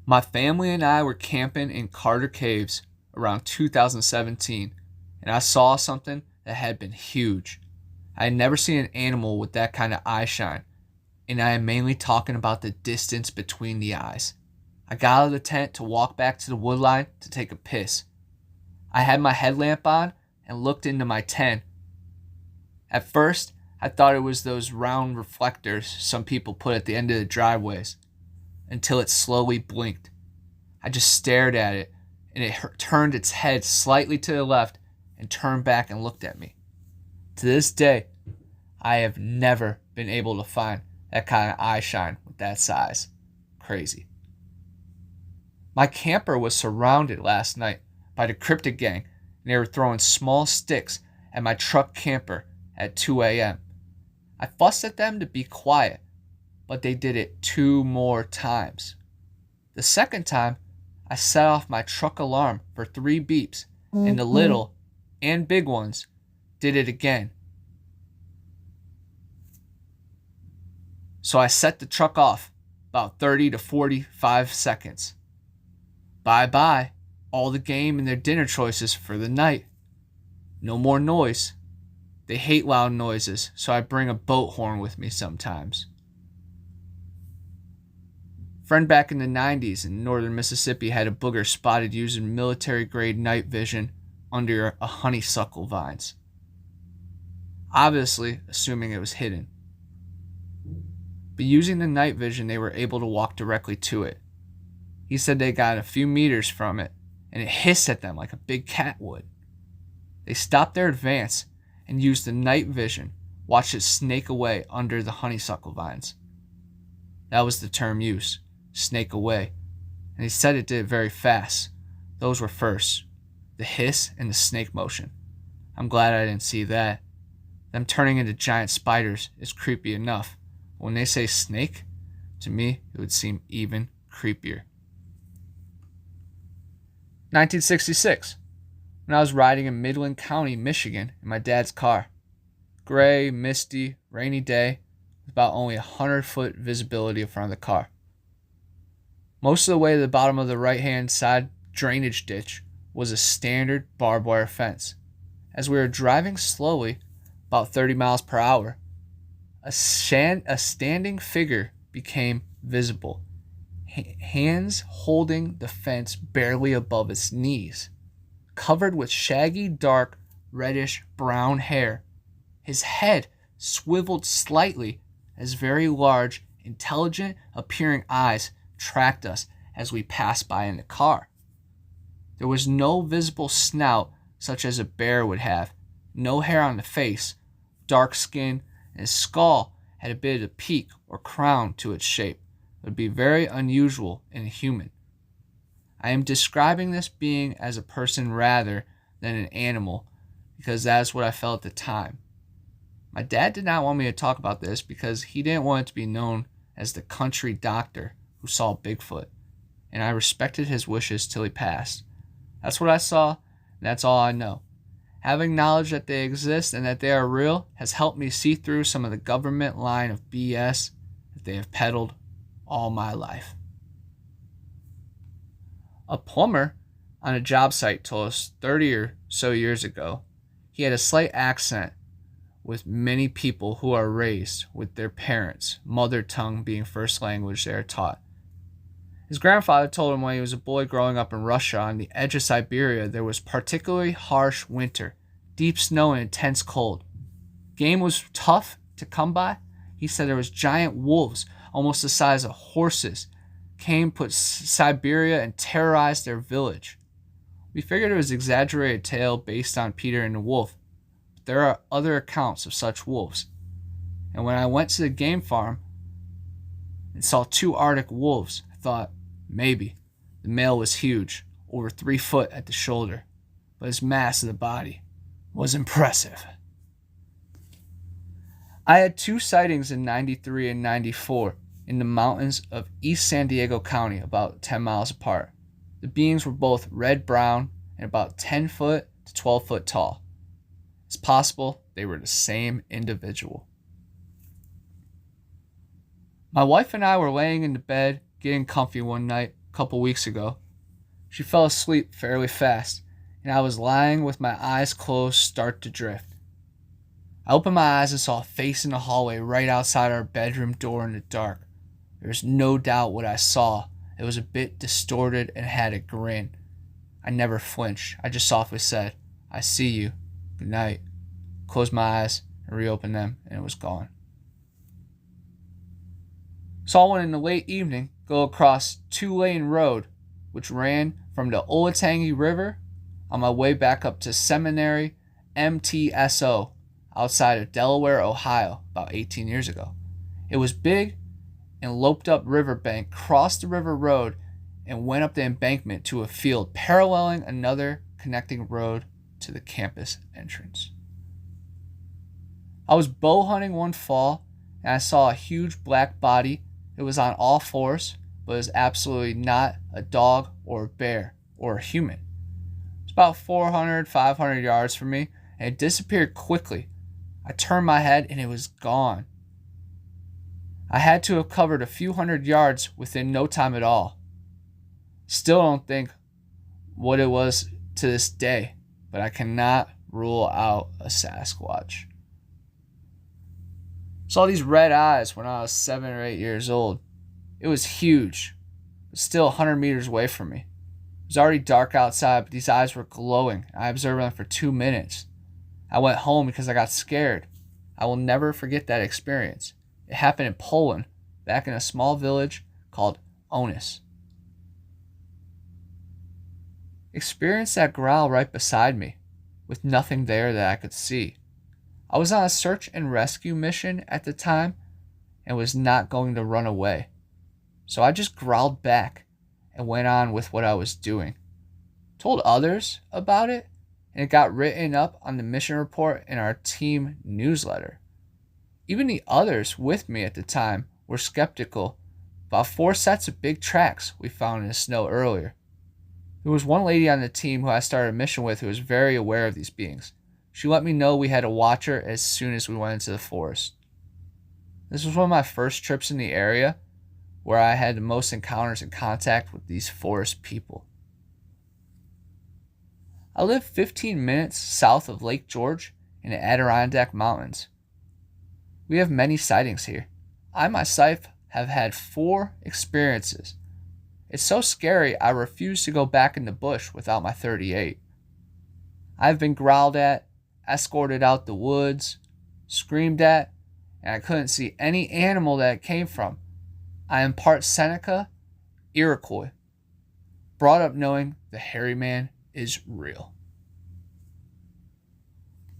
My family and I were camping in Carter Caves around 2017, and I saw something that had been huge. I had never seen an animal with that kind of eye shine, and I am mainly talking about the distance between the eyes. I got out of the tent to walk back to the woodline to take a piss. I had my headlamp on and looked into my tent. At first, I thought it was those round reflectors some people put at the end of the driveways, until it slowly blinked. I just stared at it, and it turned its head slightly to the left and turned back and looked at me. To this day, I have never been able to find that kind of eye shine with that size. Crazy. My camper was surrounded last night by the Cryptid gang, and they were throwing small sticks at my truck camper at 2 a.m. I fussed at them to be quiet, but they did it 2 more times. The second time, I set off my truck alarm for 3 beeps, and the little and big ones did it again. So I set the truck off about 30 to 45 seconds. Bye-bye, all the game and their dinner choices for the night. No more noise. They hate loud noises, so I bring a boat horn with me sometimes. Friend back in the 90s in northern Mississippi had a booger spotted using military-grade night vision under a honeysuckle vines. Obviously, assuming it was hidden. But using the night vision, they were able to walk directly to it. He said they got a few meters from it, and it hissed at them like a big cat would. They stopped their advance and used the night vision, watched it snake away under the honeysuckle vines. That was the term used, snake away, and he said it did it very fast. Those were firsts, the hiss and the snake motion. I'm glad I didn't see that. Them turning into giant spiders is creepy enough. When they say snake, to me, it would seem even creepier. 1966. When I was riding in Midland County, Michigan, in my dad's car. Gray, misty, rainy day, with about only 100-foot visibility in front of the car. Most of the way to the bottom of the right-hand side drainage ditch was a standard barbed wire fence. As we were driving slowly, about 30 miles per hour, a standing figure became visible, hands holding the fence barely above its knees, covered with shaggy, dark, reddish-brown hair. His head swiveled slightly as very large, intelligent-appearing eyes tracked us as we passed by in the car. There was no visible snout such as a bear would have, no hair on the face, dark skin, and his skull had a bit of a peak or crown to its shape. It would be very unusual in a human. I am describing this being as a person rather than an animal because that is what I felt at the time. My dad did not want me to talk about this because he didn't want it to be known as the country doctor who saw Bigfoot, and I respected his wishes till he passed. That's what I saw, and that's all I know. Having knowledge that they exist and that they are real has helped me see through some of the government line of BS that they have peddled all my life. A plumber on a job site told us 30 or so years ago he had a slight accent with many people who are raised with their parents' mother tongue being first language they are taught. His grandfather told him when he was a boy growing up in Russia on the edge of Siberia there was particularly harsh winter, deep snow and intense cold. Game was tough to come by. He said there was giant wolves almost the size of horses came, put Siberia and terrorized their village. We figured it was an exaggerated tale based on Peter and the Wolf, but there are other accounts of such wolves. And when I went to the game farm and saw 2 Arctic wolves, I thought, maybe. The male was huge, over 3 foot at the shoulder, but his mass of the body was impressive. I had 2 sightings in 93 and 94 in the mountains of East San Diego County, about 10 miles apart. The beings were both red-brown and about 10 foot to 12 foot tall. It's possible they were the same individual. My wife and I were laying in the bed, getting comfy one night, a couple weeks ago. She fell asleep fairly fast, and I was lying with my eyes closed, start to drift. I opened my eyes and saw a face in the hallway right outside our bedroom door in the dark. There was no doubt what I saw. It was a bit distorted and had a grin. I never flinched. I just softly said, "I see you. Good night." Closed my eyes and reopened them, and it was gone. Saw one in the late evening go across 2-lane road, which ran from the Olatangi River on my way back up to Seminary MTSO outside of Delaware, Ohio, about 18 years ago. It was big and loped up riverbank, crossed the river road, and went up the embankment to a field paralleling another connecting road to the campus entrance. I was bow hunting one fall, and I saw a huge black body. It was on all fours, but it was absolutely not a dog or a bear or a human. It was about 400, 500 yards from me, and it disappeared quickly. I turned my head, and it was gone. I had to have covered a few hundred yards within no time at all. Still don't think what it was to this day, but I cannot rule out a Sasquatch. Saw these red eyes when I was 7 or 8 years old. It was huge, but still 100 meters away from me. It was already dark outside, but these eyes were glowing. I observed them for 2 minutes. I went home because I got scared. I will never forget that experience. It happened in Poland, back in a small village called Onis. Experienced that growl right beside me, with nothing there that I could see. I was on a search and rescue mission at the time and was not going to run away. So I just growled back and went on with what I was doing. Told others about it, and it got written up on the mission report in our team newsletter. Even the others with me at the time were skeptical about 4 sets of big tracks we found in the snow earlier. There was one lady on the team who I started a mission with who was very aware of these beings. She let me know we had to watch her as soon as we went into the forest. This was one of my first trips in the area where I had the most encounters and contact with these forest people. I live 15 minutes south of Lake George in the Adirondack Mountains. We have many sightings here. I myself have had 4 experiences. It's so scary I refuse to go back in the bush without my .38. I've been growled at, escorted out the woods, screamed at, and I couldn't see any animal that it came from. I am part Seneca, Iroquois, brought up knowing the hairy man is real.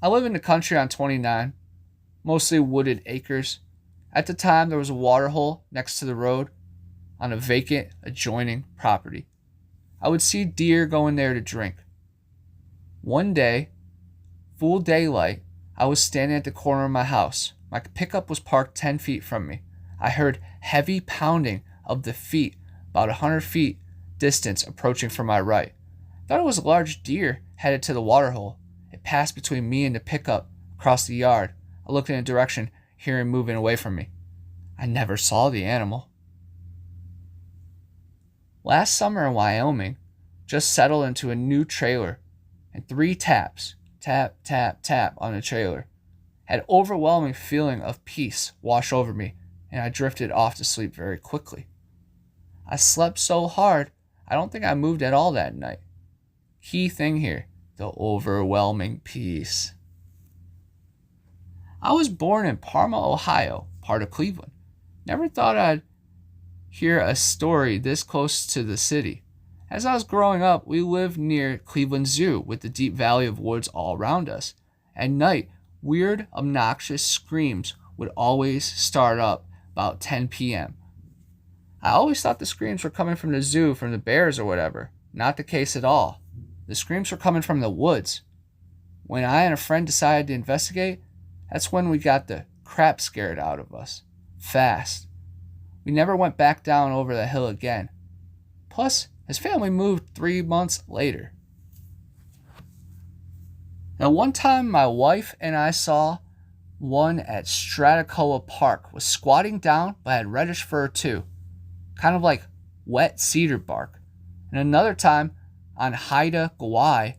I live in the country on 29, mostly wooded acres. At the time, there was a water hole next to the road on a vacant adjoining property. I would see deer go in there to drink. One day, full daylight, I was standing at the corner of my house. My pickup was parked 10 feet from me. I heard heavy pounding of the feet about 100 feet distance approaching from my right. I thought it was a large deer headed to the water hole. It passed between me and the pickup across the yard. I looked in a direction, hearing moving away from me. I never saw the animal. Last summer in Wyoming, just settled into a new trailer, and 3 taps, tap, tap, tap on the trailer, had overwhelming feeling of peace wash over me, and I drifted off to sleep very quickly. I slept so hard, I don't think I moved at all that night. Key thing here, the overwhelming peace. I was born in Parma, Ohio, part of Cleveland. Never thought I'd hear a story this close to the city. As I was growing up, we lived near Cleveland Zoo with the deep valley of woods all around us. At night, weird, obnoxious screams would always start up about 10 p.m. I always thought the screams were coming from the zoo, from the bears or whatever. Not the case at all. The screams were coming from the woods. When I and a friend decided to investigate, that's when we got the crap scared out of us. Fast. We never went back down over the hill again. Plus, his family moved 3 months later. Now, one time my wife and I saw one at Stratacoa Park, was squatting down but had reddish fur too. Kind of like wet cedar bark. And another time on Haida, Kauai,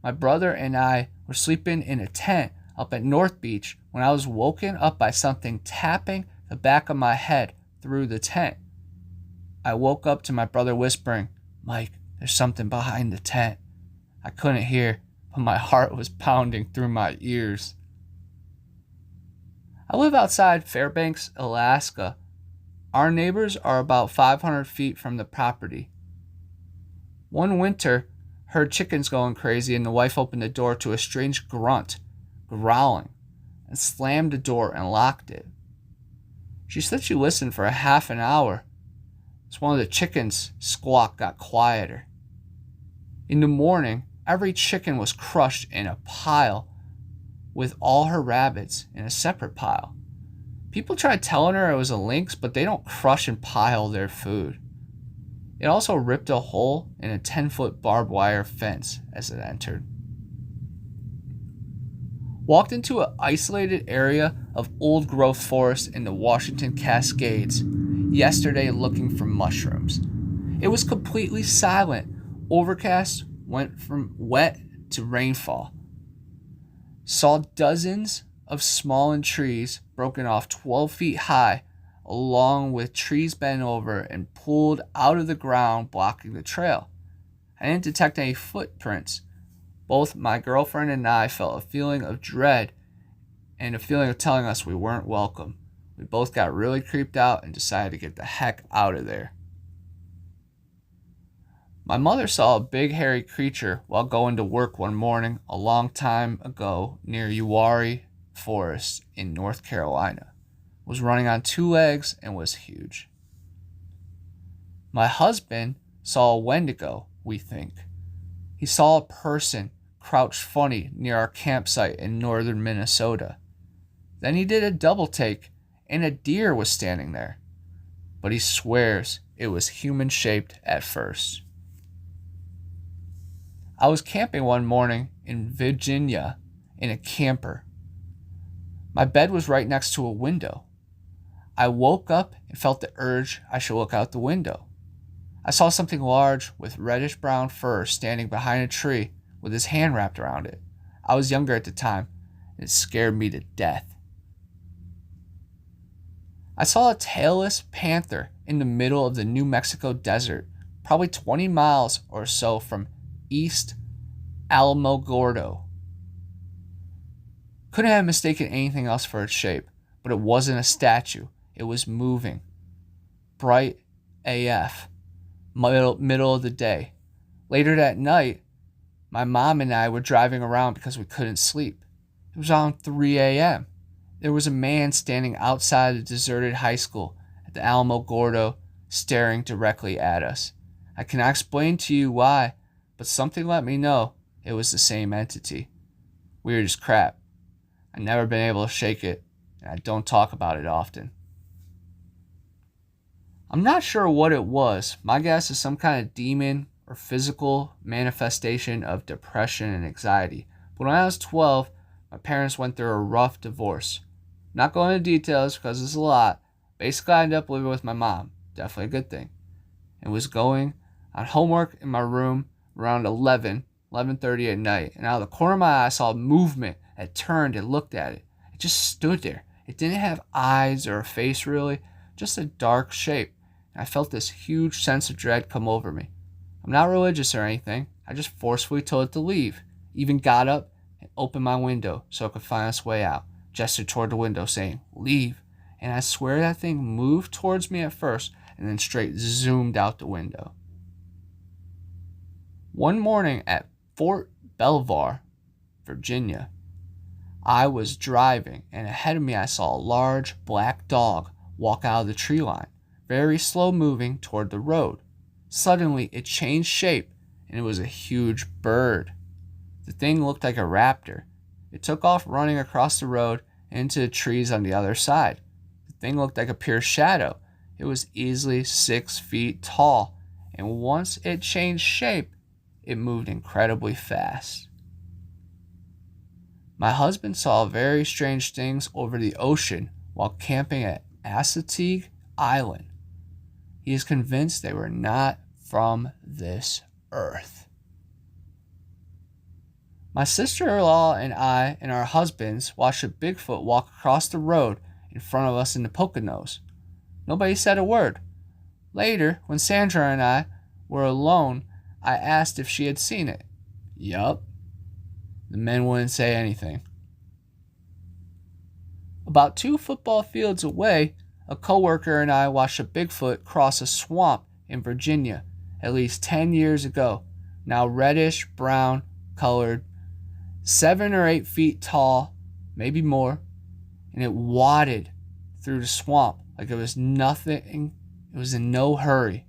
my brother and I were sleeping in a tent up at North Beach when I was woken up by something tapping the back of my head through the tent. I woke up to my brother whispering, "Mike, there's something behind the tent." I couldn't hear, but my heart was pounding through my ears. I live outside Fairbanks, Alaska. Our neighbors are about 500 feet from the property. One winter, heard chickens going crazy and the wife opened the door to a strange grunt, growling, and slammed the door and locked it. She said she listened for a half an hour. As one of the chickens' squawk got quieter. In the morning, every chicken was crushed in a pile with all her rabbits in a separate pile. People tried telling her it was a lynx, but they don't crush and pile their food. It also ripped a hole in a 10-foot barbed wire fence as it entered. Walked into an isolated area of old-growth forest in the Washington Cascades yesterday looking for mushrooms. It was completely silent. Overcast went from wet to rainfall. Saw dozens of smallen trees broken off 12 feet high, along with trees bent over and pulled out of the ground, blocking the trail. I didn't detect any footprints. Both my girlfriend and I felt a feeling of dread and a feeling of telling us we weren't welcome. We both got really creeped out and decided to get the heck out of there. My mother saw a big hairy creature while going to work one morning a long time ago near Uwharrie Forest in North Carolina. It was running on 2 legs and was huge. My husband saw a Wendigo, we think. He saw a person crouched funny near our campsite in northern Minnesota. Then he did a double take and a deer was standing there. But he swears it was human-shaped at first. I was camping one morning in Virginia in a camper. My bed was right next to a window. I woke up and felt the urge I should look out the window. I saw something large with reddish-brown fur standing behind a tree with his hand wrapped around it. I was younger at the time, and it scared me to death. I saw a tailless panther in the middle of the New Mexico desert, probably 20 miles or so from East Alamogordo. Couldn't have mistaken anything else for its shape, but it wasn't a statue. It was moving. Bright AF. Middle of the day. Later that night, my mom and I were driving around because we couldn't sleep. It was around 3 a.m. There was a man standing outside the deserted high school at the Alamogordo, staring directly at us. I cannot explain to you why, but something let me know it was the same entity. Weird as crap. I've never been able to shake it, and I don't talk about it often. I'm not sure what it was. My guess is some kind of demon or physical manifestation of depression and anxiety. But when I was 12, my parents went through a rough divorce. Not going into details because it's a lot. Basically, I ended up living with my mom. Definitely a good thing. And was going on homework in my room around 11:30 at night. And out of the corner of my eye, I saw a movement. I turned and looked at it. It just stood there. It didn't have eyes or a face really, just a dark shape. And I felt this huge sense of dread come over me. I'm not religious or anything. I just forcefully told it to leave. Even got up and opened my window so it could find its way out. Gestured toward the window saying, "Leave." And I swear that thing moved towards me at first and then straight zoomed out the window. One morning at Fort Belvoir, Virginia, I was driving, and ahead of me I saw a large black dog walk out of the tree line, very slow moving toward the road. Suddenly, it changed shape, and it was a huge bird. The thing looked like a raptor. It took off running across the road into the trees on the other side. The thing looked like a pure shadow. It was easily 6 feet tall, and once it changed shape, it moved incredibly fast. My husband saw very strange things over the ocean while camping at Assateague Island. he is convinced they were not from this earth. My sister-in-law and I and our husbands watched a Bigfoot walk across the road in front of us in the Poconos. Nobody said a word. Later, when Sandra and I were alone, I asked if she had seen it. Yup. The men wouldn't say anything. About 2 football fields away, a coworker and I watched a Bigfoot cross a swamp in Virginia at least 10 years ago, now reddish brown colored, 7 or 8 feet tall, maybe more, and it wadded through the swamp like it was nothing. It was in no hurry.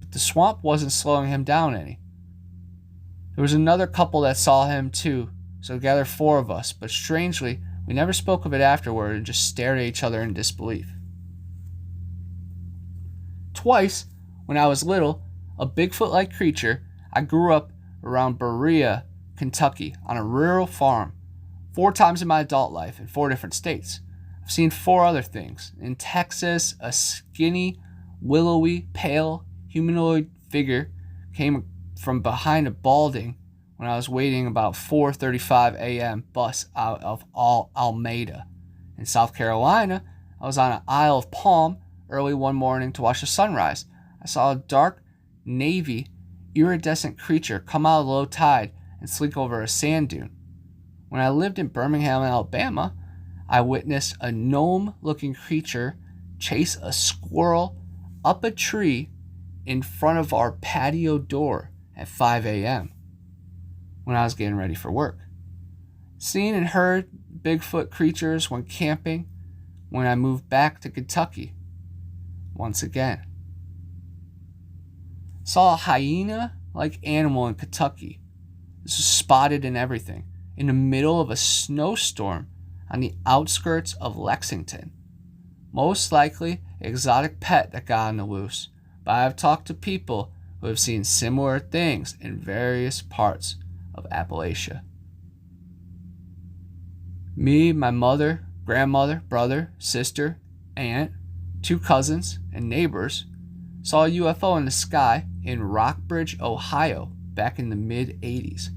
But the swamp wasn't slowing him down any. There was another couple that saw him too, so together 4 of us, but strangely, we never spoke of it afterward and just stared at each other in disbelief. Twice, when I was little, a Bigfoot-like creature, I grew up around Berea, Kentucky, on a rural farm. 4 times in my adult life in 4 different states. I've seen 4 other things. In Texas, a skinny, willowy, pale, humanoid figure came from behind a balding when I was waiting about 4:35 a.m. bus out of Almeida. In South Carolina, I was on an Isle of Palm early one morning to watch the sunrise. I saw a dark, navy, iridescent creature come out of low tide and slink over a sand dune. When I lived in Birmingham, Alabama, I witnessed a gnome-looking creature chase a squirrel up a tree in front of our patio door at 5 a.m. when I was getting ready for work. Seen and heard Bigfoot creatures when camping when I moved back to Kentucky. Once again. Saw a hyena-like animal in Kentucky. This was spotted and everything, in the middle of a snowstorm on the outskirts of Lexington. Most likely, an exotic pet that got on the loose, but I have talked to people who have seen similar things in various parts of Appalachia. Me, my mother, grandmother, brother, sister, aunt, 2 cousins, and neighbors saw a UFO in the sky in Rockbridge, Ohio, back in the mid-'80s.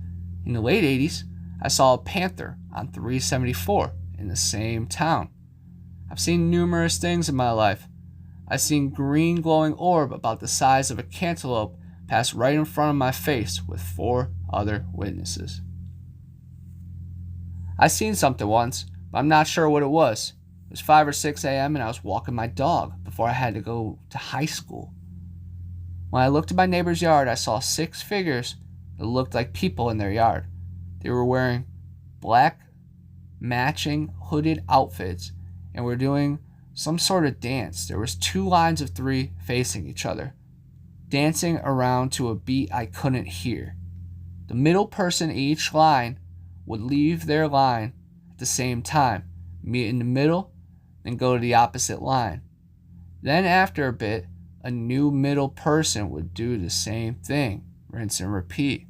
In the late 80s, I saw a panther on 374 in the same town. I've seen numerous things in my life. I've seen green glowing orb about the size of a cantaloupe pass right in front of my face with 4 other witnesses. I seen something once, but I'm not sure what it was. It was 5 or 6 a.m. and I was walking my dog before I had to go to high school. When I looked at my neighbor's yard, I saw 6 figures that looked like people in their yard. They were wearing black, matching, hooded outfits and were doing some sort of dance. There was 2 lines of 3 facing each other, dancing around to a beat I couldn't hear. The middle person in each line would leave their line at the same time, meet in the middle, then go to the opposite line. Then after a bit, a new middle person would do the same thing, rinse and repeat.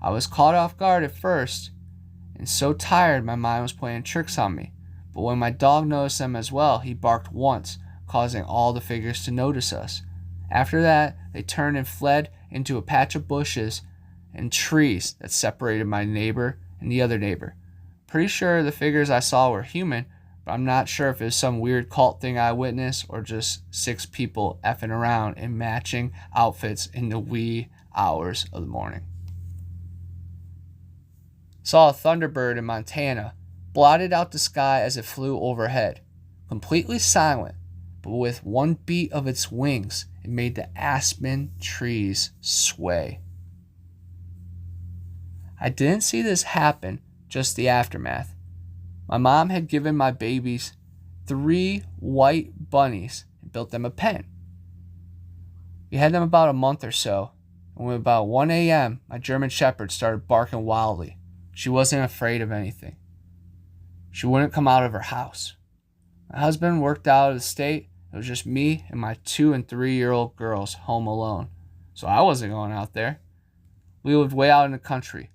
I was caught off guard at first, and so tired my mind was playing tricks on me. But when my dog noticed them as well, he barked once, causing all the figures to notice us. After that, they turned and fled into a patch of bushes and trees that separated my neighbor and the other neighbor. Pretty sure the figures I saw were human, but I'm not sure if it was some weird cult thing I witnessed or just 6 people effing around in matching outfits in the wee hours of the morning. Saw a Thunderbird in Montana, blotted out the sky as it flew overhead. Completely silent, but with one beat of its wings, it made the aspen trees sway. I didn't see this happen, just the aftermath. My mom had given my babies 3 white bunnies and built them a pen. We had them about a month or so, and when about 1 a.m., my German Shepherd started barking wildly. She wasn't afraid of anything. She wouldn't come out of her house. My husband worked out of the state. It was just me and my 2- and 3-year-old girls home alone, so I wasn't going out there. We lived way out in the country.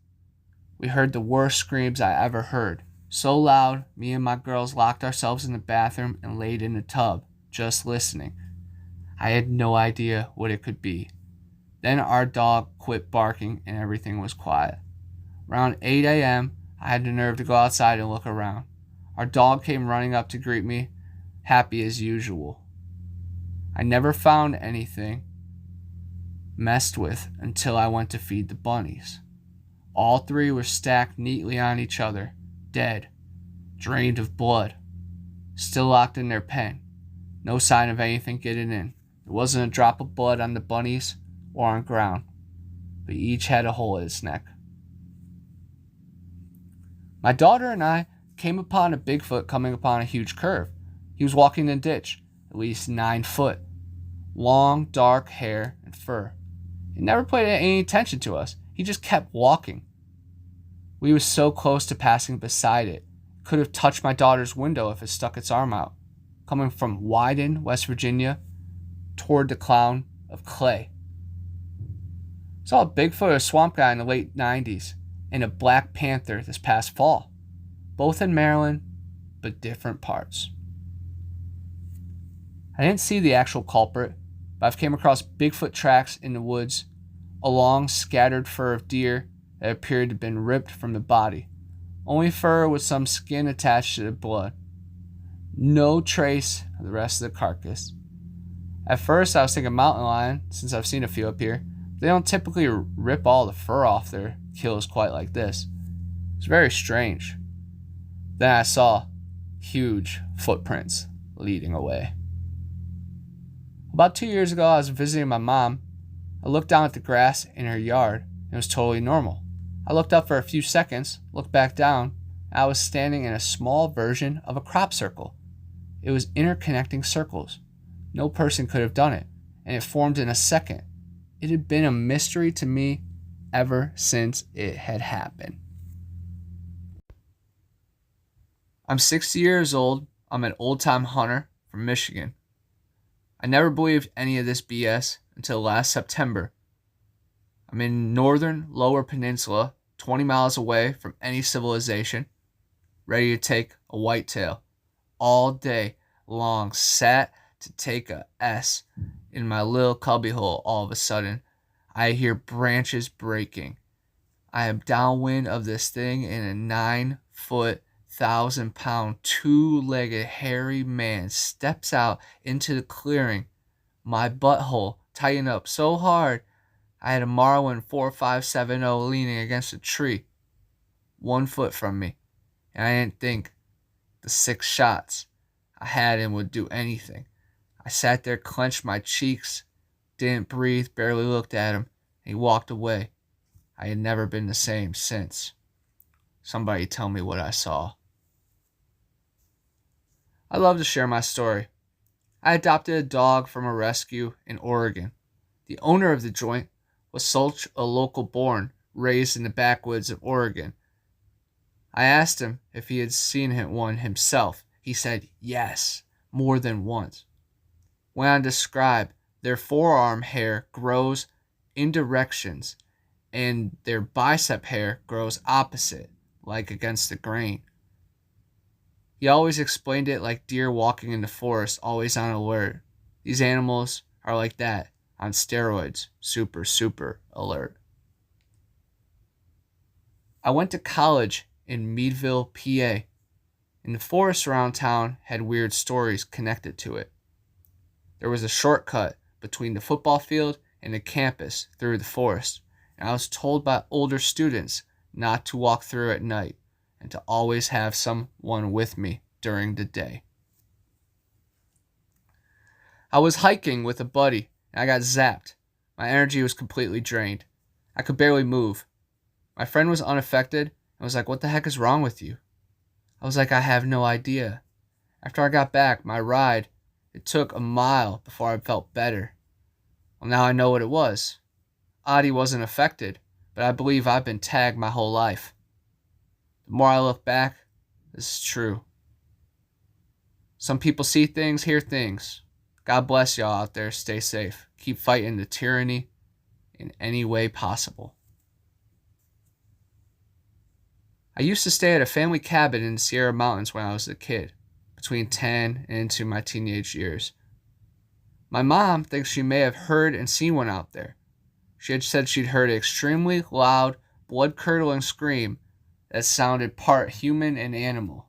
We heard the worst screams I ever heard. So loud, me and my girls locked ourselves in the bathroom and laid in the tub, just listening. I had no idea what it could be. Then our dog quit barking and everything was quiet. Around 8 a.m., I had the nerve to go outside and look around. Our dog came running up to greet me, happy as usual. I never found anything messed with until I went to feed the bunnies. All three were stacked neatly on each other, dead, drained of blood, still locked in their pen. No sign of anything getting in. There wasn't a drop of blood on the bunnies or on ground, but each had a hole in its neck. My daughter and I came upon a Bigfoot coming upon a huge curve. He was walking in a ditch, at least 9 foot. Long, dark hair and fur. He never paid any attention to us. He just kept walking. We were so close to passing beside it. Could have touched my daughter's window if it stuck its arm out. Coming from Wyden, West Virginia, toward the cloud of clay. Saw a Bigfoot or a swamp guy in the late 90s and a black panther this past fall. Both in Maryland, but different parts. I didn't see the actual culprit, but I've came across Bigfoot tracks in the woods, a long scattered fur of deer that appeared to have been ripped from the body. Only fur with some skin attached to the blood. No trace of the rest of the carcass. At first I was thinking mountain lion, since I've seen a few up here. They don't typically rip all the fur off their kills quite like this. It's very strange. Then I saw huge footprints leading away. About 2 years ago, I was visiting my mom. I looked down at the grass in her yard, and it was totally normal. I looked up for a few seconds, looked back down, and I was standing in a small version of a crop circle. It was interconnecting circles. No person could have done it, and it formed in a second. It had been a mystery to me ever since it had happened. I'm 60 years old. I'm an old-time hunter from Michigan. I never believed any of this BS until last September. I'm in northern Lower Peninsula, 20 miles away from any civilization, ready to take a whitetail. All day long, sat to take a S in my little cubbyhole. All of a sudden, I hear branches breaking. I am downwind of this thing, and a 9-foot, 1,000-pound, two-legged hairy man steps out into the clearing. My butthole tightened up so hard I had a Marlin 4570 leaning against a tree 1 foot from me, and I didn't think the 6 shots I had him would do anything. I sat there, clenched my cheeks, didn't breathe, barely looked at him, and he walked away. I had never been the same since. Somebody tell me what I saw. I love to share my story. I adopted a dog from a rescue in Oregon. The owner of the joint was such a local born, raised in the backwoods of Oregon. I asked him if he had seen one himself. He said yes, more than once. When I describe their forearm hair grows in directions and their bicep hair grows opposite, like against the grain. He always explained it like deer walking in the forest, always on alert. These animals are like that, on steroids, super, super alert. I went to college in Meadville, PA, and the forest around town had weird stories connected to it. There was a shortcut between the football field and the campus through the forest, and I was told by older students not to walk through at night and to always have someone with me during the day. I was hiking with a buddy, and I got zapped. My energy was completely drained. I could barely move. My friend was unaffected and was like, "What the heck is wrong with you?" I was like, "I have no idea." After I got back, my ride, it took a mile before I felt better. Well, now I know what it was. Adi wasn't affected, but I believe I've been tagged my whole life. The more I look back, this is true. Some people see things, hear things. God bless y'all out there. Stay safe. Keep fighting the tyranny in any way possible. I used to stay at a family cabin in the Sierra Mountains when I was a kid, between 10 and into my teenage years. My mom thinks she may have heard and seen one out there. She had said she'd heard an extremely loud, blood-curdling scream that sounded part human and animal.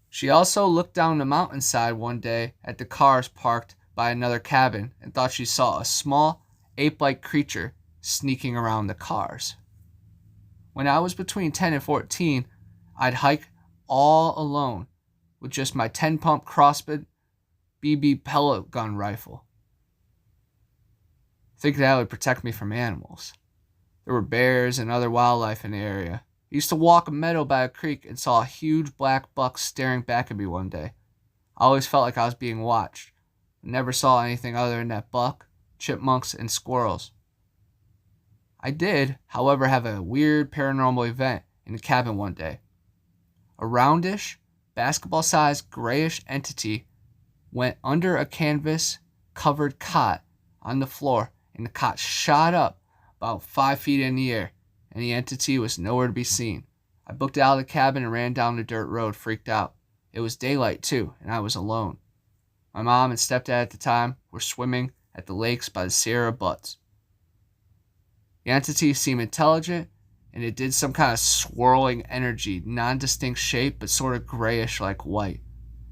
She also looked down the mountainside one day at the cars parked by another cabin and thought she saw a small, ape-like creature sneaking around the cars. When I was between 10 and 14, I'd hike all alone with just my 10-pump crossbit BB pellet gun rifle, thinking that would protect me from animals. There were bears and other wildlife in the area. I used to walk a meadow by a creek and saw a huge black buck staring back at me one day. I always felt like I was being watched. I never saw anything other than that buck, chipmunks, and squirrels. I did, however, have a weird paranormal event in the cabin one day. A roundish, basketball-sized grayish entity went under a canvas-covered cot on the floor, and the cot shot up about 5 feet in the air, and the entity was nowhere to be seen. I booked out of the cabin and ran down the dirt road, freaked out. It was daylight, too, and I was alone. My mom and stepdad at the time were swimming at the lakes by the Sierra Butts. The entity seemed intelligent, and it did some kind of swirling energy, non-distinct shape, but sort of grayish like white.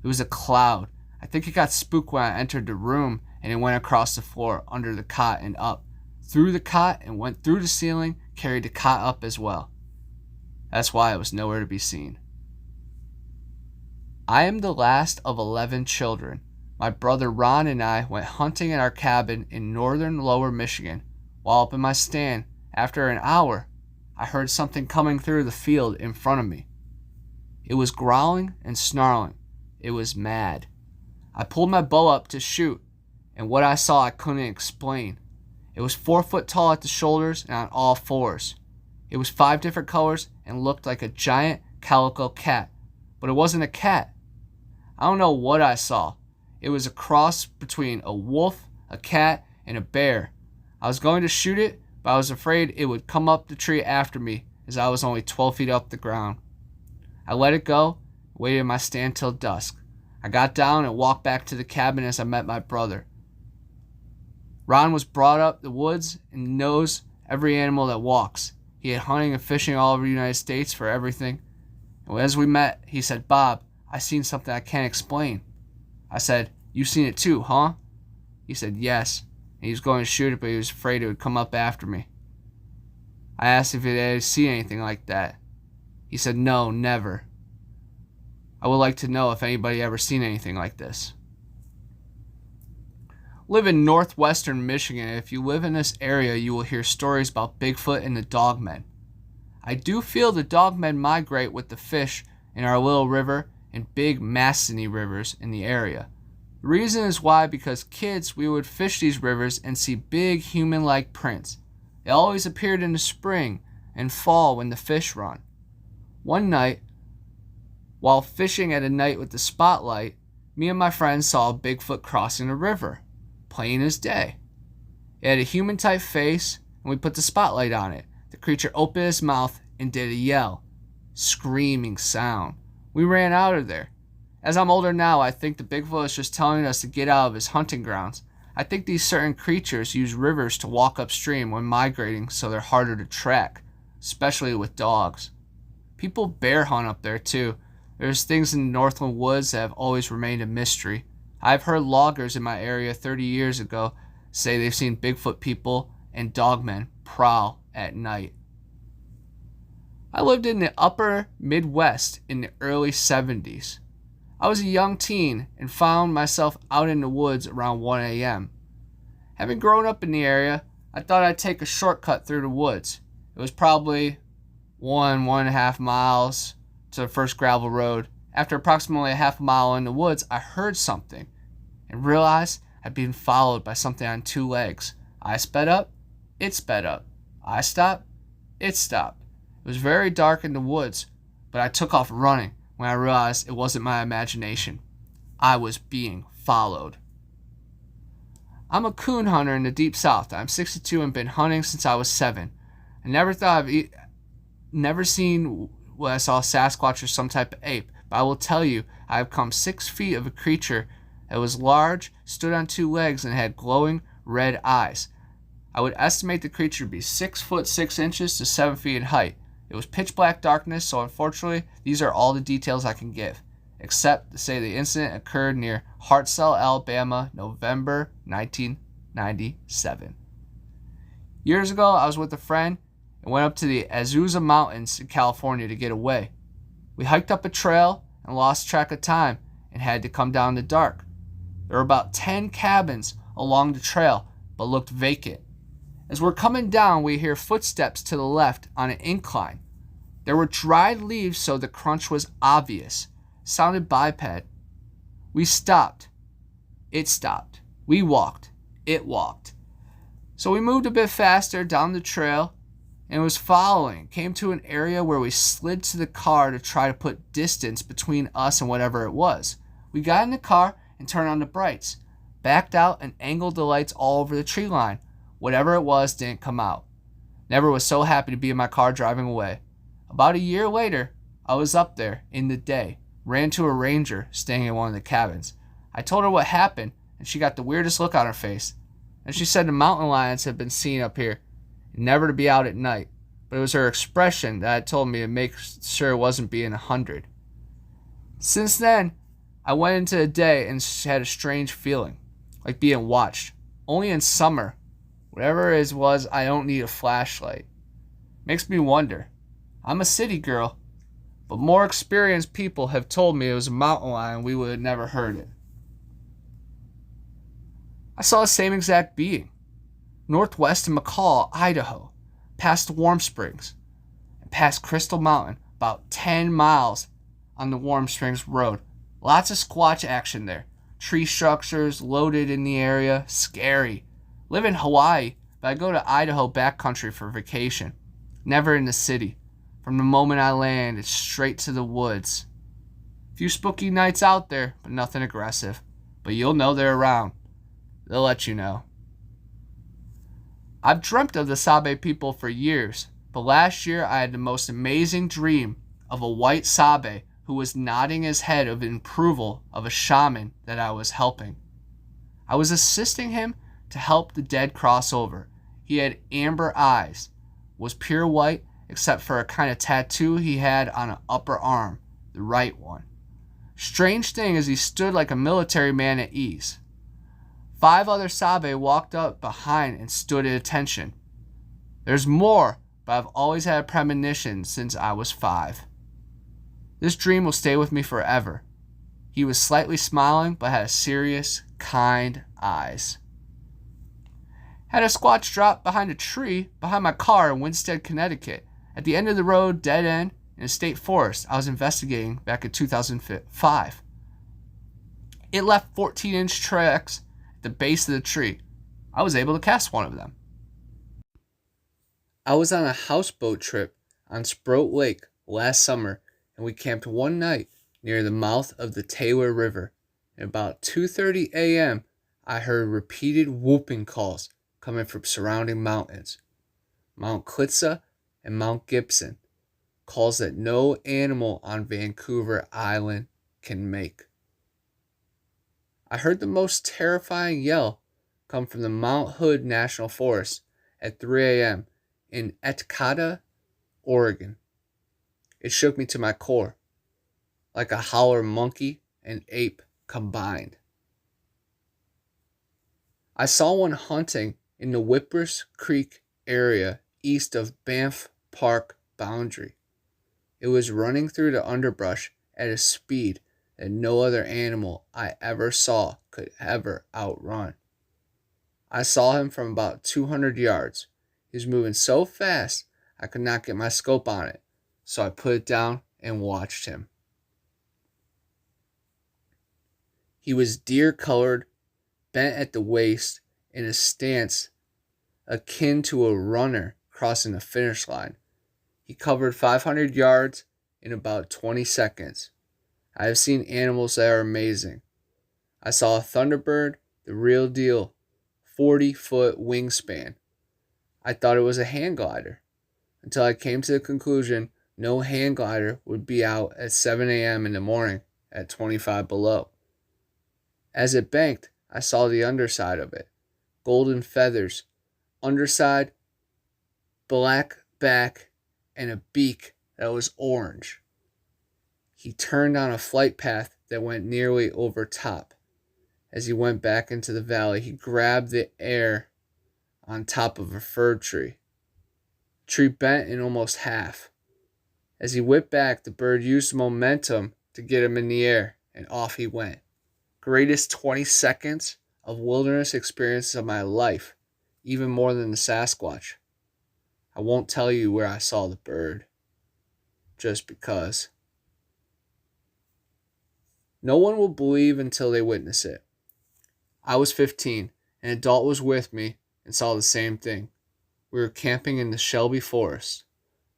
It was a cloud. I think it got spooked when I entered the room, and it went across the floor, under the cot and up, through the cot and went through the ceiling, carried the cot up as well. That's why it was nowhere to be seen. I am the last of 11 children. My brother Ron and I went hunting in our cabin in northern lower Michigan. While up in my stand, after an hour, I heard something coming through the field in front of me. It was growling and snarling. It was mad. I pulled my bow up to shoot, and what I saw I couldn't explain. It was 4 foot tall at the shoulders and on all fours. It was 5 different colors and looked like a giant calico cat, but it wasn't a cat. I don't know what I saw. It was a cross between a wolf, a cat, and a bear. I was going to shoot it, but I was afraid it would come up the tree after me, as I was only 12 feet up the ground. I let it go, waited in my stand till dusk. I got down and walked back to the cabin as I met my brother. Ron was brought up the woods and knows every animal that walks. He had hunting and fishing all over the United States for everything. And as we met, he said, "Bob, I seen something I can't explain." I said, "You seen it too, huh?" He said, "Yes." And he was going to shoot it, but he was afraid it would come up after me. I asked if he had seen anything like that. He said, "No, never." I would like to know if anybody ever seen anything like this. Live in northwestern Michigan, and if you live in this area, you will hear stories about Bigfoot and the dogmen. I do feel the dogmen migrate with the fish in our little river and big Masseny rivers in the area. The reason is why, because kids, we would fish these rivers and see big human-like prints. They always appeared in the spring and fall when the fish run. One night, while fishing at a night with the spotlight, me and my friends saw a Bigfoot crossing the river, plain as day. It had a human-type face, and we put the spotlight on it. The creature opened its mouth and did a yell, screaming sound. We ran out of there. As I'm older now, I think the Bigfoot is just telling us to get out of his hunting grounds. I think these certain creatures use rivers to walk upstream when migrating, so they're harder to track, especially with dogs. People bear hunt up there too. There's things in the Northland woods that have always remained a mystery. I've heard loggers in my area 30 years ago say they've seen Bigfoot people and dogmen prowl at night. I lived in the upper Midwest in the early 70s. I was a young teen and found myself out in the woods around 1 a.m. Having grown up in the area, I thought I'd take a shortcut through the woods. It was probably 1.5 miles to the first gravel road. After approximately a half mile in the woods, I heard something and realized I'd been followed by something on 2 legs. I sped up, it sped up. I stopped, it stopped. It was very dark in the woods, but I took off running when I realized it wasn't my imagination. I was being followed. I'm a coon hunter in the deep south. I'm 62 and been hunting since I was 7. I never thought never seen what I saw Sasquatch or some type of ape, but I will tell you, I have come 6 feet of a creature It was large, stood on two legs, and had glowing red eyes. I would estimate the creature to be 6 foot 6 inches to 7 feet in height. It was pitch black darkness, so unfortunately, these are all the details I can give, except to say the incident occurred near Hartselle, Alabama, November 1997. Years ago, I was with a friend and went up to the Azusa Mountains in California to get away. We hiked up a trail and lost track of time and had to come down in the dark. There were about 10 cabins along the trail, but looked vacant. As we're coming down, we hear footsteps to the left on an incline. There were dried leaves, so the crunch was obvious. Sounded biped. We stopped. It stopped. We walked. It walked. So we moved a bit faster down the trail and was following. Came to an area where we slid to the car to try to put distance between us and whatever it was. We got in the car and turned on the brights. Backed out and angled the lights all over the tree line. Whatever it was didn't come out. Never was so happy to be in my car driving away. About a year later, I was up there in the day. Ran to a ranger staying in one of the cabins. I told her what happened, and she got the weirdest look on her face. And she said the mountain lions had been seen up here, and never to be out at night. But it was her expression that had told me to make sure it wasn't being 100. Since then, I went into the day and had a strange feeling, like being watched. Only in summer, whatever it was, I don't need a flashlight. Makes me wonder. I'm a city girl, but more experienced people have told me it was a mountain lion, we would have never heard it. I saw the same exact being, northwest of McCall, Idaho, past Warm Springs, and past Crystal Mountain, about 10 miles on the Warm Springs Road. Lots of squatch action there. Tree structures loaded in the area. Scary. Live in Hawaii, but I go to Idaho backcountry for vacation. Never in the city. From the moment I land, it's straight to the woods. Few spooky nights out there, but nothing aggressive. But you'll know they're around. They'll let you know. I've dreamt of the Sabe people for years, but last year I had the most amazing dream of a white Sabe who was nodding his head of approval of a shaman that I was helping. I was assisting him to help the dead cross over. He had amber eyes, was pure white except for a kind of tattoo he had on an upper arm, the right one. Strange thing is he stood like a military man at ease. 5 other Sabe walked up behind and stood at attention. There's more, but I've always had a premonition since I was 5. This dream will stay with me forever. He was slightly smiling, but had serious, kind eyes. Had a squatch drop behind a tree behind my car in Winsted, Connecticut. At the end of the road, dead end, in a state forest I was investigating back in 2005. It left 14-inch tracks at the base of the tree. I was able to cast one of them. I was on a houseboat trip on Sproat Lake last summer, and we camped one night near the mouth of the Taylor River. At about 2:30 a.m., I heard repeated whooping calls coming from surrounding mountains. Mount Klitza and Mount Gibson, calls that no animal on Vancouver Island can make. I heard the most terrifying yell come from the Mount Hood National Forest at 3 a.m. in Etkata, Oregon. It shook me to my core, like a howler monkey and ape combined. I saw one hunting in the Whippers Creek area east of Banff Park boundary. It was running through the underbrush at a speed that no other animal I ever saw could ever outrun. I saw him from about 200 yards. He was moving so fast I could not get my scope on it, so I put it down and watched him. He was deer-colored, bent at the waist, in a stance akin to a runner crossing the finish line. He covered 500 yards in about 20 seconds. I have seen animals that are amazing. I saw a Thunderbird, the real deal, 40-foot wingspan. I thought it was a hang glider, until I came to the conclusion no hang glider would be out at 7 a.m. in the morning at 25 below. As it banked, I saw the underside of it. Golden feathers, underside, black back, and a beak that was orange. He turned on a flight path that went nearly over top. As he went back into the valley, he grabbed the air on top of a fir tree. The tree bent in almost half. As he whipped back, the bird used momentum to get him in the air, and off he went. Greatest 20 seconds of wilderness experience of my life, even more than the Sasquatch. I won't tell you where I saw the bird, just because. No one will believe until they witness it. I was 15. An adult was with me and saw the same thing. We were camping in the Shelby Forest.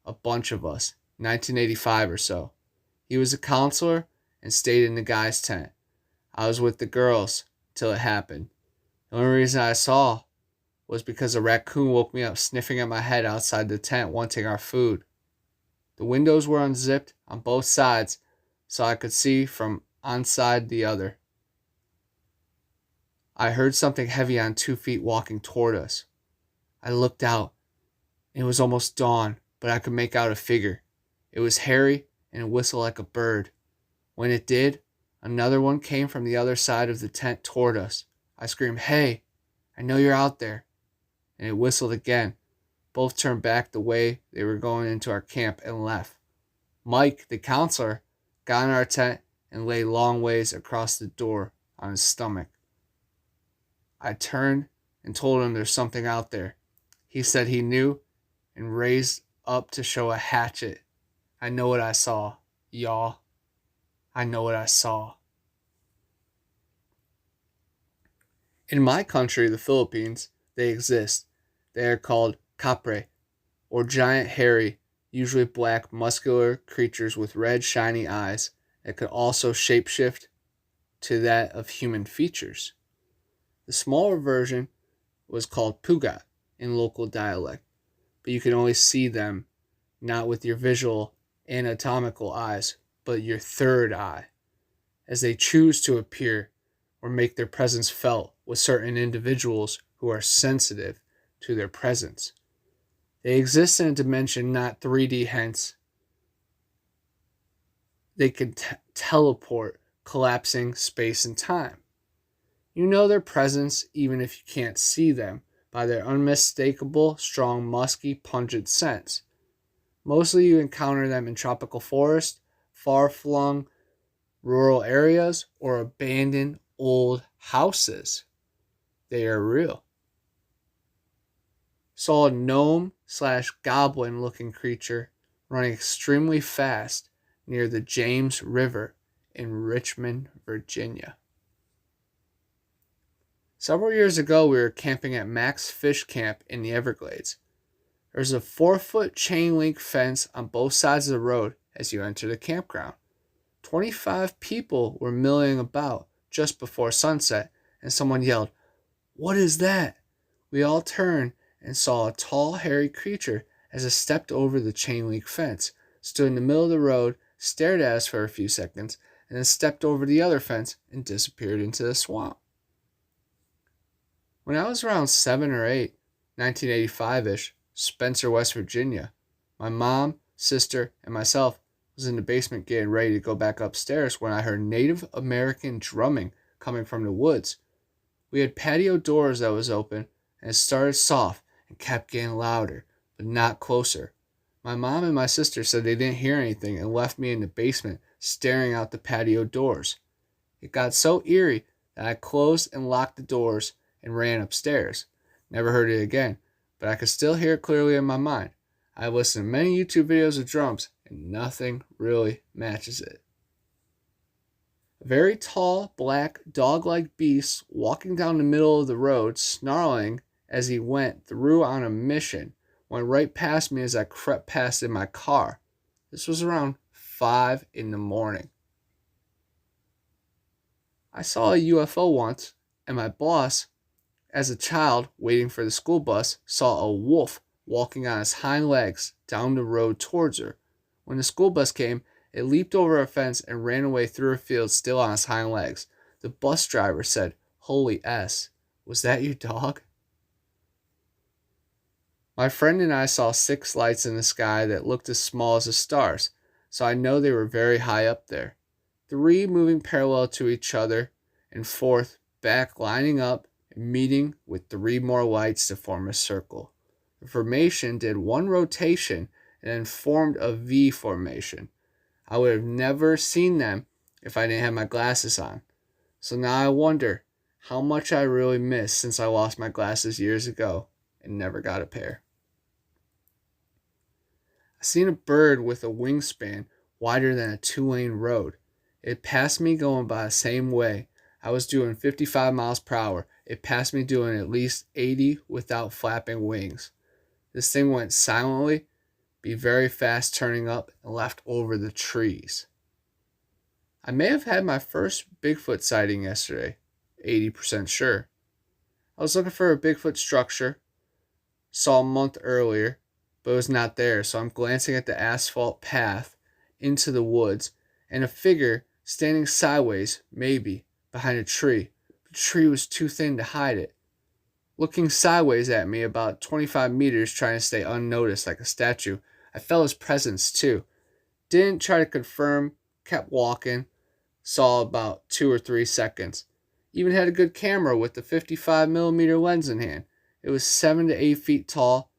A bunch of us, 1985 or so. He was a counselor and stayed in the guy's tent. I was with the girls till it happened. The only reason I saw was because a raccoon woke me up sniffing at my head outside the tent wanting our food. The windows were unzipped on both sides so I could see from one side the other. I heard something heavy on 2 feet walking toward us. I looked out. It was almost dawn, but I could make out a figure. It was hairy and it whistled like a bird. When it did, another one came from the other side of the tent toward us. I screamed, "Hey, I know you're out there." And it whistled again. Both turned back the way they were going into our camp and left. Mike, the counselor, got in our tent and lay long ways across the door on his stomach. I turned and told him there's something out there. He said he knew and raised up to show a hatchet. I know what I saw, y'all. I know what I saw. In my country, the Philippines, they exist. They are called capre, or giant hairy, usually black, muscular creatures with red, shiny eyes that could also shapeshift to that of human features. The smaller version was called pugat in local dialect, but you can only see them not with your visual anatomical eyes, but your third eye, as they choose to appear or make their presence felt with certain individuals who are sensitive to their presence. They exist in a dimension not 3D, hence they can teleport, collapsing space and time. You know their presence even if you can't see them by their unmistakable, strong, musky, pungent scents. Mostly you encounter them in tropical forests, far-flung rural areas, or abandoned old houses. They are real. Saw a gnome/goblin looking creature running extremely fast near the James River in Richmond, Virginia. Several years ago, we were camping at Max Fish Camp in the Everglades. There's a 4-foot chain link fence on both sides of the road as you enter the campground. 25 people were milling about just before sunset, and someone yelled, "What is that?" We all turned and saw a tall, hairy creature as it stepped over the chain link fence, stood in the middle of the road, stared at us for a few seconds, and then stepped over the other fence and disappeared into the swamp. When I was around 7 or 8, 1985-ish, Spencer, West Virginia, my mom, sister, and myself was in the basement getting ready to go back upstairs when I heard Native American drumming coming from the woods. We had patio doors that was open, and it started soft and kept getting louder, but not closer. My mom and my sister said they didn't hear anything and left me in the basement staring out the patio doors. It got so eerie that I closed and locked the doors and ran upstairs. Never heard it again, but I could still hear it clearly in my mind. I've listened to many YouTube videos of drums, and nothing really matches it. A very tall, black, dog-like beast walking down the middle of the road, snarling as he went through on a mission, went right past me as I crept past in my car. This was around 5 in the morning. I saw a UFO once, and my boss, as a child waiting for the school bus, saw a wolf walking on his hind legs down the road towards her. When the school bus came, it leaped over a fence and ran away through a field still on its hind legs. The bus driver said, "Holy S, was that your dog?" My friend and I saw 6 lights in the sky that looked as small as the stars, so I know they were very high up there. 3 moving parallel to each other, and 4th back lining up and meeting with 3 more lights to form a circle. The formation did 1 rotation and then formed a V formation. I would have never seen them if I didn't have my glasses on. So now I wonder how much I really missed since I lost my glasses years ago and never got a pair. I seen a bird with a wingspan wider than a 2-lane road. It passed me going by the same way. I was doing 55 miles per hour. It passed me doing at least 80 without flapping wings. This thing went silently, be very fast turning up, and left over the trees. I may have had my first Bigfoot sighting yesterday, 80% sure. I was looking for a Bigfoot structure, saw a month earlier, but it was not there, so I'm glancing at the asphalt path into the woods, and a figure standing sideways, maybe, behind a tree. The tree was too thin to hide it. Looking sideways at me about 25 meters, trying to stay unnoticed like a statue. I felt his presence too. Didn't try to confirm, kept walking, saw about 2 or 3 seconds. Even had a good camera with the 55mm lens in hand. It was 7 to 8 feet tall,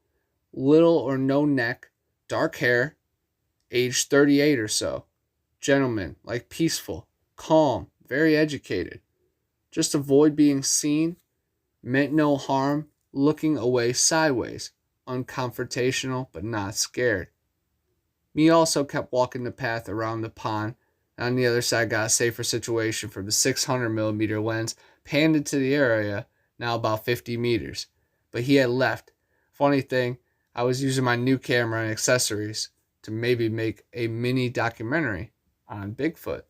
little or no neck, dark hair, age 38 or so. Gentleman, like peaceful, calm, very educated. Just avoid being seen, meant no harm, looking away sideways, unconfrontational but not scared. Me also kept walking the path around the pond. On the other side got a safer situation from the 600mm lens, panned into the area, now about 50 meters. But he had left. Funny thing, I was using my new camera and accessories to maybe make a mini documentary on Bigfoot.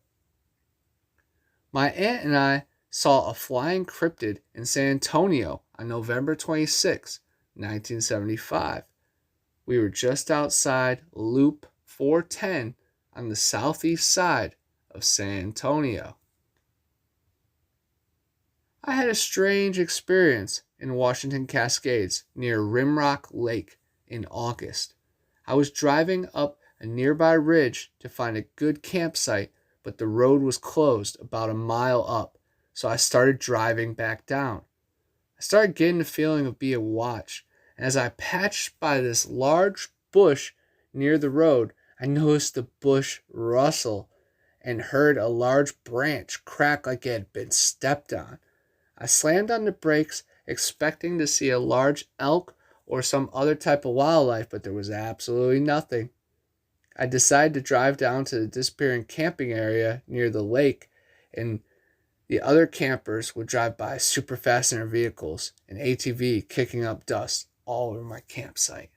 My aunt and I saw a flying cryptid in San Antonio on November 26, 1975. We were just outside Loop 410 on the southeast side of San Antonio. I had a strange experience in Washington Cascades near Rimrock Lake in August. I was driving up a nearby ridge to find a good campsite, but the road was closed about a mile up, so I started driving back down. I started getting the feeling of being watched, and as I passed by this large bush near the road, I noticed the bush rustle and heard a large branch crack like it had been stepped on. I slammed on the brakes, expecting to see a large elk or some other type of wildlife, but there was absolutely nothing. I decided to drive down to the disappearing camping area near the lake, and the other campers would drive by super fast in their vehicles, an ATV kicking up dust all over my campsite.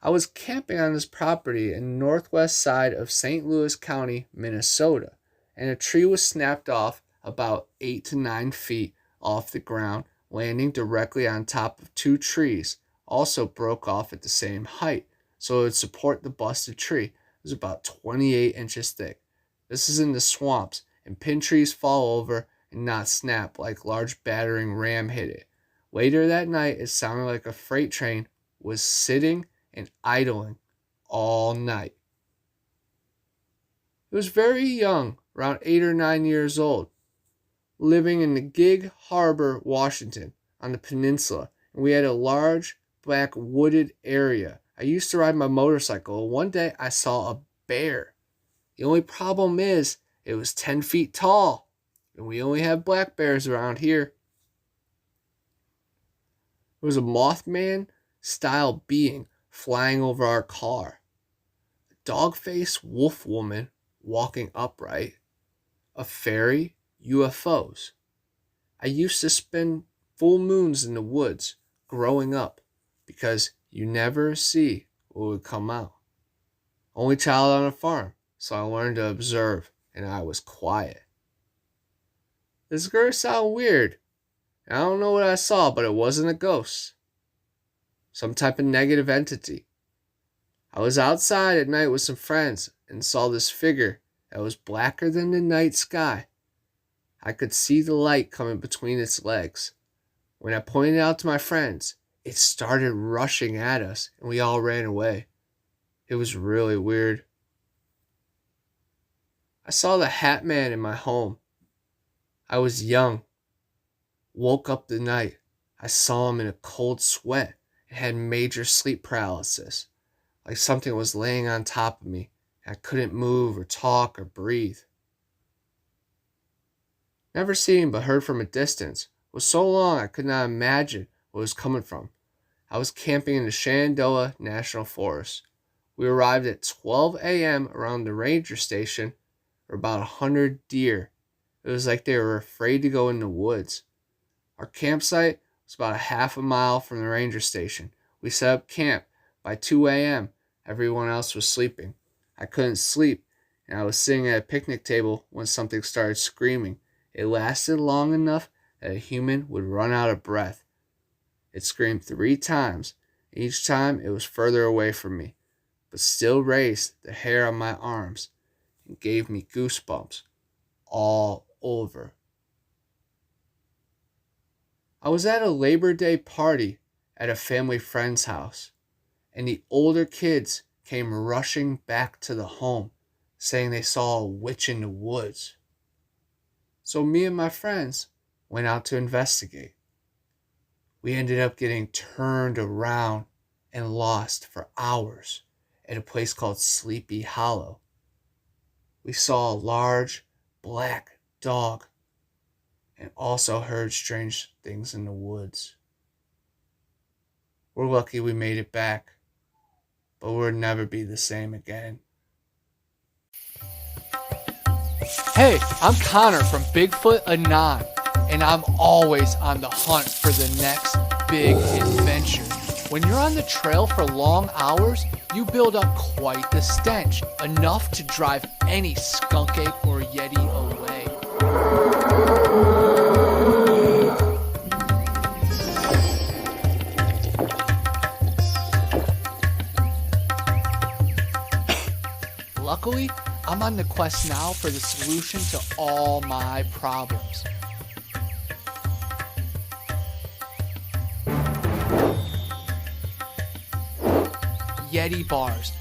I was camping on this property in the northwest side of St. Louis County, Minnesota, and a tree was snapped off about 8 to 9 feet off the ground, landing directly on top of 2 trees, also broke off at the same height, so it would support the busted tree. It was about 28 inches thick. This is in the swamps, and pin trees fall over and not snap like large battering ram hit it. Later that night, it sounded like a freight train was sitting and idling all night. It was very young, around 8 or 9 years old, living in the Gig Harbor, Washington, on the peninsula, and we had a large black wooded area. I used to ride my motorcycle, and one day I saw a bear. The only problem is it was 10 feet tall, and we only have black bears around here. It was a Mothman-style being flying over our car. A dog-faced wolf woman walking upright. A fairy, UFOs. I used to spend full moons in the woods growing up because you never see what would come out. Only child on a farm, so I learned to observe, and I was quiet. This is going to sound weird. I don't know what I saw, but it wasn't a ghost. Some type of negative entity. I was outside at night with some friends and saw this figure that was blacker than the night sky. I could see the light coming between its legs. When I pointed it out to my friends, it started rushing at us and we all ran away. It was really weird. I saw the Hat Man in my home. I was young. Woke up the night. I saw him in a cold sweat and had major sleep paralysis, like something was laying on top of me. I couldn't move or talk or breathe. Never seen but heard from a distance. It was so long I could not imagine where it was coming from. I was camping in the Shenandoah National Forest. We arrived at 12 a.m. around the ranger station. There were about 100 deer. It was like they were afraid to go in the woods. Our campsite was about a half a mile from the ranger station. We set up camp. By 2 a.m., everyone else was sleeping. I couldn't sleep, and I was sitting at a picnic table when something started screaming. It lasted long enough that a human would run out of breath. It screamed 3 times. Each time it was further away from me, but still raised the hair on my arms and gave me goosebumps all over. I was at a Labor Day party at a family friend's house, and the older kids came rushing back to the home, saying they saw a witch in the woods. So me and my friends went out to investigate. We ended up getting turned around and lost for hours at a place called Sleepy Hollow. We saw a large black dog and also heard strange things in the woods. We're lucky we made it back, but we'll never be the same again. Hey, I'm Connor from Bigfoot Anon, and I'm always on the hunt for the next big adventure. When you're on the trail for long hours, you build up quite the stench, enough to drive any skunk ape or yeti away. Luckily, I'm on the quest now for the solution to all my problems. Yeti bars.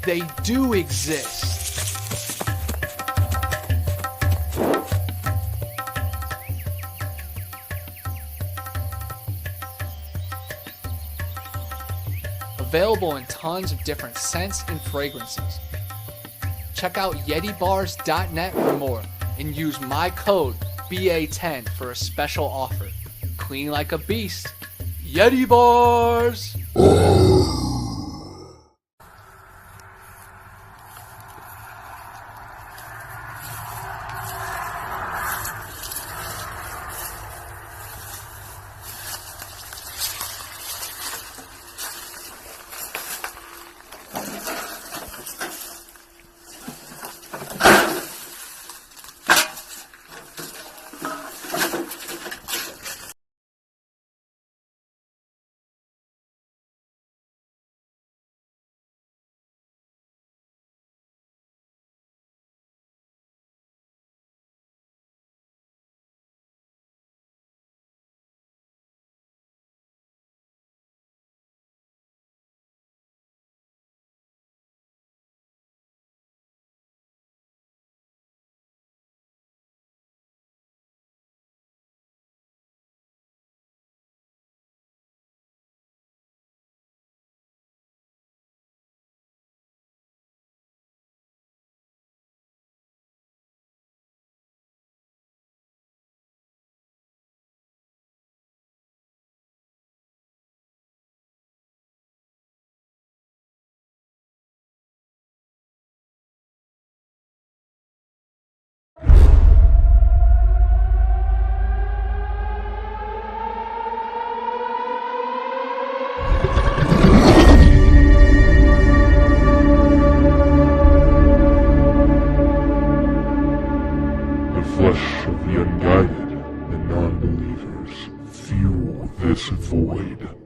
They do exist. Available in tons of different scents and fragrances. Check out YetiBars.net for more and use my code BA10 for a special offer. Clean like a beast. Yeti Bars! Flesh of the unguided and non-believers fuel this void.